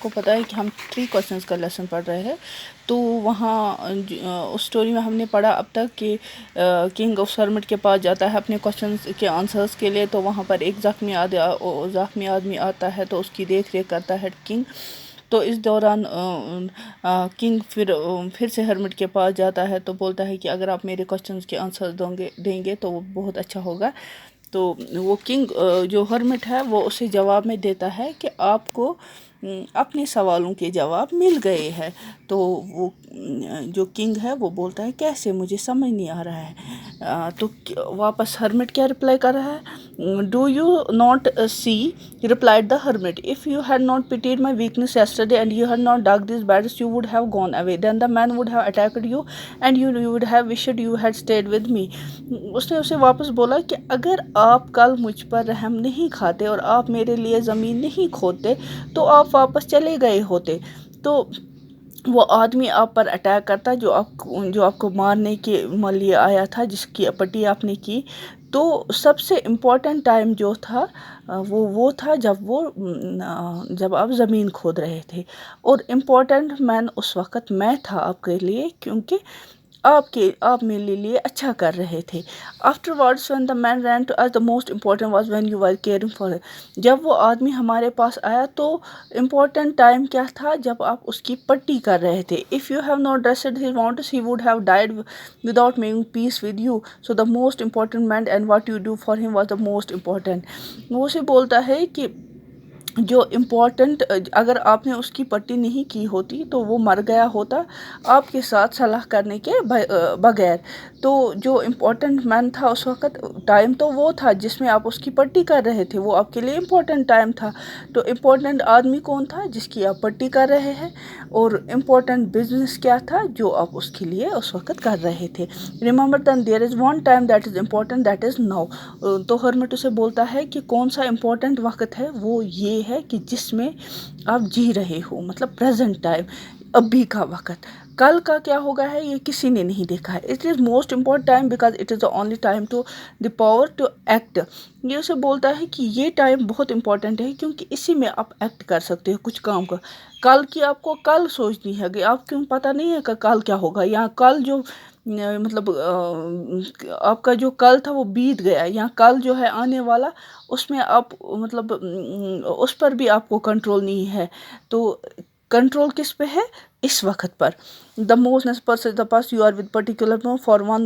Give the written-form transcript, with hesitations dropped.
کو پتہ ہے کہ ہم 3 کوشچنس کا لیسن پڑھ رہے ہیں. تو وہاں اس اسٹوری میں ہم نے پڑھا اب تک کہ کنگ آف سرمٹ کے پاس جاتا ہے اپنے کوشچنس کے آنسرس کے لیے. تو وہاں پر ایک زخمی آدمی آتا ہے تو اس کی دیکھ ریکھ کرتا ہے کنگ. تو اس دوران کنگ پھر سے ہرمٹ کے پاس جاتا ہے تو بولتا ہے کہ اگر آپ میرے کوشچنس کے آنسر دیں گے تو وہ بہت اچھا ہوگا. تو وہ کنگ جو ہرمٹ ہے وہ اسے جواب میں دیتا ہے کہ آپ کو اپنے سوالوں کے جواب مل گئے ہیں. تو وہ جو کنگ ہے وہ بولتا ہے کیسے، مجھے سمجھ نہیں آ رہا ہے. تو واپس ہرمٹ کیا رپلائی کر رہا ہے، do you not see replied the hermit, if you had not pitied my weakness yesterday and you had not dug these beds you would have gone away, then the man would have attacked you and you would have wished you had stayed with me. اس نے اسے واپس بولا کہ اگر آپ کل مجھ پر رحم نہیں کھاتے اور آپ میرے لیے زمین نہیں کھودتے تو آپ واپس چلے گئے ہوتے. تو وہ آدمی آپ پر اٹیک کرتا جو آپ کو مارنے کے لیے آیا تھا، جس کی پٹی آپ نے کی. تو سب سے امپورٹنٹ ٹائم جو تھا وہ تھا جب آپ زمین کھود رہے تھے. اور امپورٹنٹ مین اس وقت میں تھا آپ کے لیے، کیونکہ آپ میرے لیے اچھا کر رہے تھے. Afterwards when the man ran to us, the most important was when you were caring for her. جب وہ آدمی ہمارے پاس آیا تو امپورٹنٹ ٹائم کیا تھا، جب آپ اس کی پٹی کر رہے تھے. If you have not dressed his wounds, he would have died without making peace with you. So the most important man and what you do for him was the most important. وہ اسے بولتا ہے کہ جو important, اگر آپ نے اس کی پٹی نہیں کی ہوتی تو وہ مر گیا ہوتا آپ کے ساتھ صلاح کرنے کے بغیر. تو جو امپورٹنٹ مین تھا اس وقت ٹائم تو وہ تھا جس میں آپ اس کی پٹی کر رہے تھے، وہ آپ کے لیے امپورٹنٹ ٹائم تھا. تو امپورٹنٹ آدمی کون تھا، جس کی آپ پٹی کر رہے ہیں، اور امپورٹنٹ بزنس کیا تھا جو آپ اس کے لیے اس وقت کر رہے تھے. Remember then there is one time that is important, that is now. تو ہرمٹ سے بولتا ہے کہ کون سا امپورٹنٹ وقت ہے، وہ یہ ہے کہ جس میں آپ جی رہے ہو، مطلب پریزنٹ ٹائم، ابھی کا وقت. کل کا کیا ہوگا ہے یہ کسی نے نہیں دیکھا ہے. It is most important time because it is the only time to the power to act. یہ اسے بولتا ہے کہ یہ ٹائم بہت امپورٹنٹ ہے کیونکہ اسی میں آپ ایکٹ کر سکتے ہو کچھ کام کا. کل کی آپ کو کل سوچنی ہے کہ آپ کیوں پتہ نہیں ہے کہ کل کیا ہوگا، یا کل جو مطلب آپ کا جو کل تھا وہ بیت گیا، یا کل جو ہے آنے والا اس میں آپ مطلب اس پر بھی آپ کو کنٹرول نہیں ہے. تو کنٹرول کس پہ ہے، اس وقت پر. The most person the pass you are with particular for one